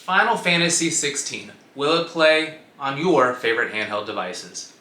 Final Fantasy XVI. Will it play on your favorite handheld devices?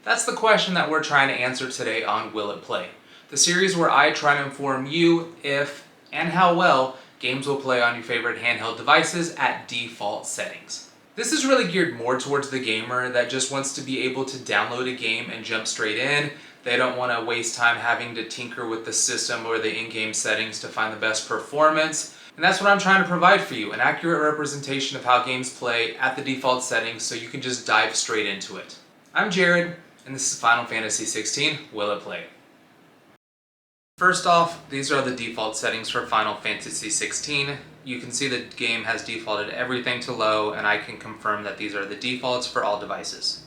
That's the question that we're trying to answer today on Will It Play, the series where I try to inform you if and how well games will play on your favorite handheld devices at default settings. This is really geared more towards the gamer that just wants to be able to download a game and jump straight in. They don't want to waste time having to tinker with the system or the in-game settings to find the best performance. And that's what I'm trying to provide for you, an accurate representation of how games play at the default settings so you can just dive straight into it. I'm Jared, and this is Final Fantasy XVI, Will It Play? First off, these are the default settings for Final Fantasy XVI. You can see the game has defaulted everything to low, and I can confirm that these are the defaults for all devices.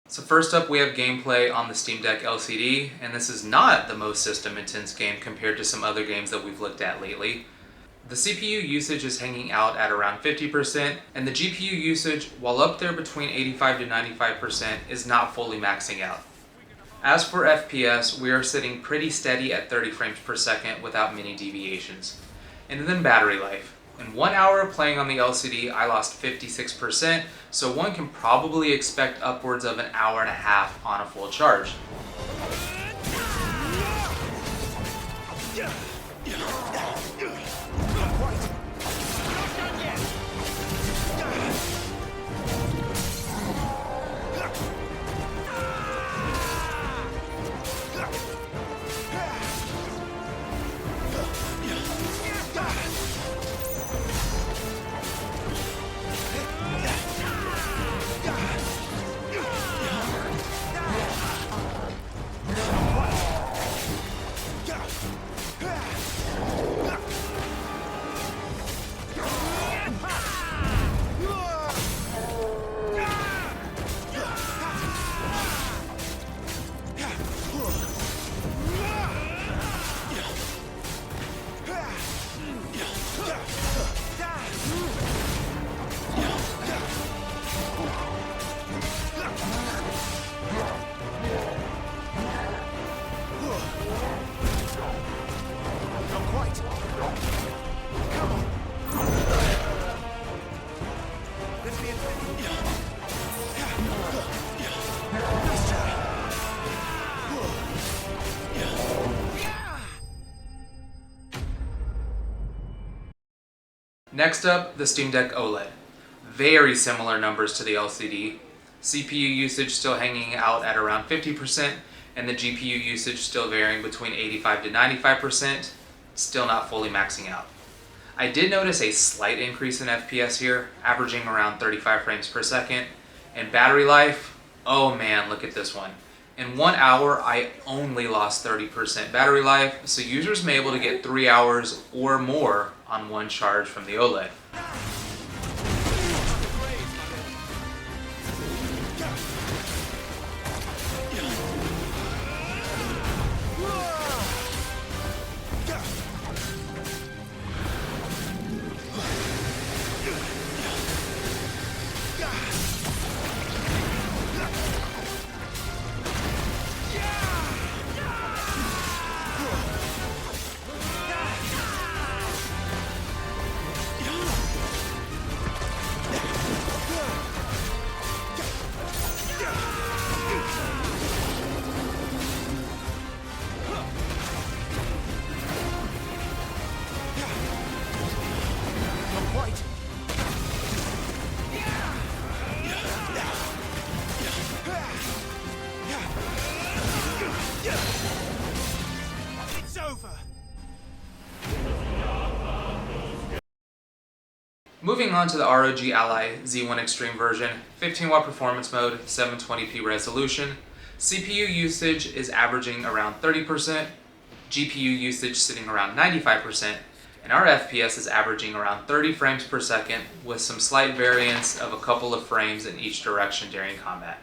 So first up, we have gameplay on the Steam Deck LCD, and this is not the most system-intense game compared to some other games that we've looked at lately. The CPU usage is hanging out at around 50%, and the GPU usage, while up there between 85 to 95%, is not fully maxing out. As for FPS, we are sitting pretty steady at 30 frames per second without many deviations. And then battery life. In 1 hour of playing on the LCD, I lost 56%, so one can probably expect upwards of an hour and a half on a full charge. Next up, the Steam Deck OLED. Very similar numbers to the LCD. CPU usage still hanging out at around 50%, and the GPU usage still varying between 85 to 95%, still not fully maxing out. I did notice a slight increase in FPS here, averaging around 35 frames per second, and battery life, oh man, look at this one. In 1 hour, I only lost 30% battery life, so users may be able to get 3 hours or more on one charge from the OLED. Moving on to the ROG Ally Z1 Extreme version, 15-watt performance mode, 720p resolution. CPU usage is averaging around 30%, GPU usage sitting around 95%, and our FPS is averaging around 30 frames per second with some slight variance of a couple of frames in each direction during combat.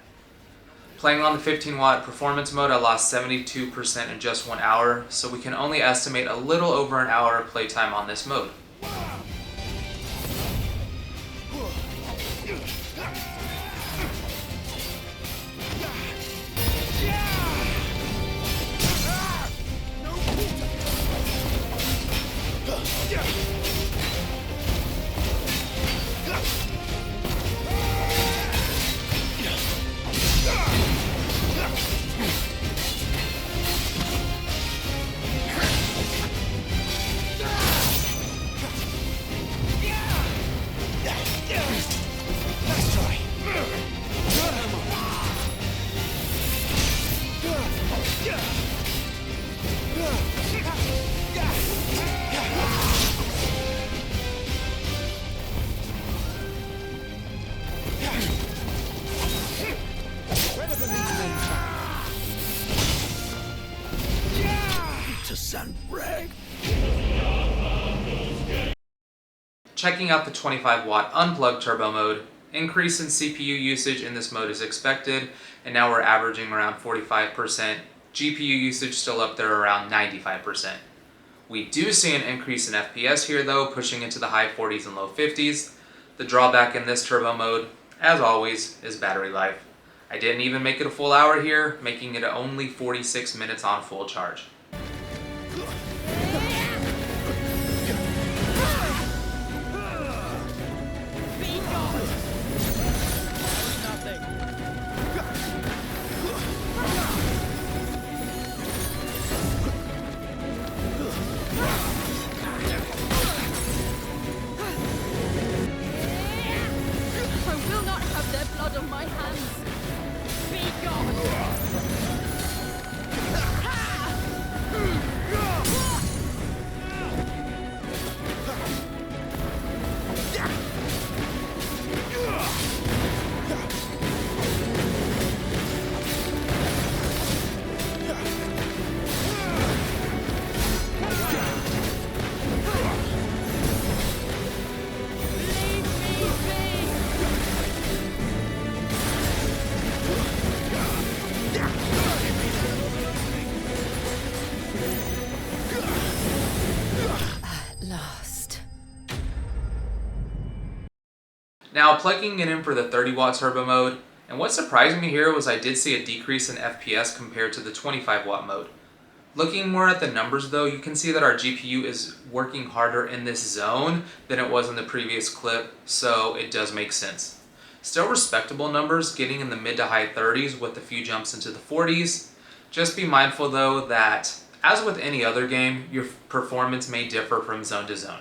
Playing on the 15-watt performance mode, I lost 72% in just 1 hour, so we can only estimate a little over an hour of playtime on this mode. Checking out the 25-watt unplugged turbo mode, increase in CPU usage in this mode is expected, and now we're averaging around 45%. GPU usage still up there around 95%. We do see an increase in FPS here though, pushing into the high 40s and low 50s. The drawback in this turbo mode, as always, is battery life. I didn't even make it a full hour here, making it only 46 minutes on full charge. Now plugging it in for the 30-watt turbo mode, and what surprised me here was I did see a decrease in FPS compared to the 25-watt mode. Looking more at the numbers though, you can see that our GPU is working harder in this zone than it was in the previous clip, so it does make sense. Still respectable numbers, getting in the mid to high 30s with a few jumps into the 40s. Just be mindful though that, as with any other game, your performance may differ from zone to zone.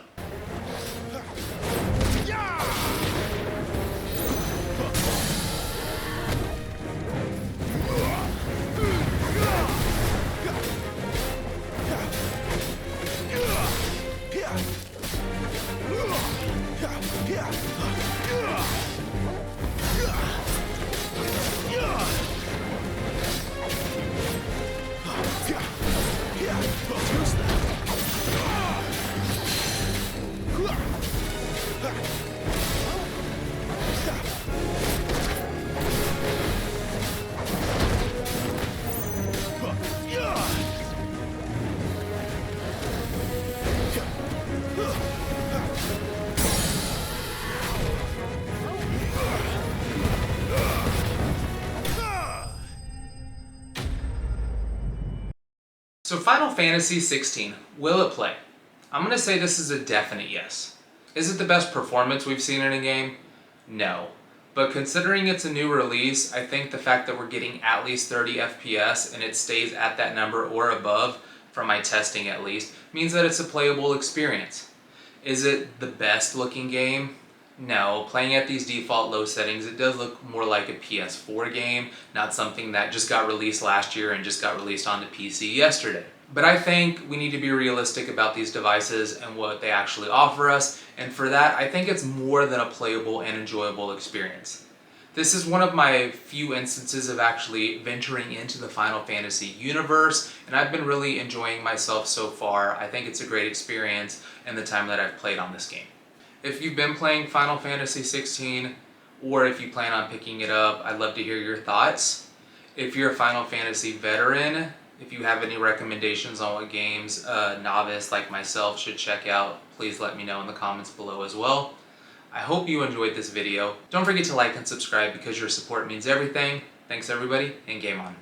So Final Fantasy XVI, will it play? I'm going to say this is a definite yes. Is it the best performance we've seen in a game? No. But considering it's a new release, I think the fact that we're getting at least 30 FPS and it stays at that number or above, from my testing at least, means that it's a playable experience. Is it the best looking game? No. Playing at these default low settings, it does look more like a PS4 game, not something that just got released last year and just got released onto PC yesterday. But I think we need to be realistic about these devices and what they actually offer us, and for that, I think it's more than a playable and enjoyable experience. This is one of my few instances of actually venturing into the Final Fantasy universe, and I've been really enjoying myself so far. I think it's a great experience in the time that I've played on this game. If you've been playing Final Fantasy XVI, or if you plan on picking it up, I'd love to hear your thoughts. If you're a Final Fantasy veteran, if you have any recommendations on what games a novice like myself should check out, please let me know in the comments below as well. I hope you enjoyed this video. Don't forget to like and subscribe because your support means everything. Thanks everybody, and game on.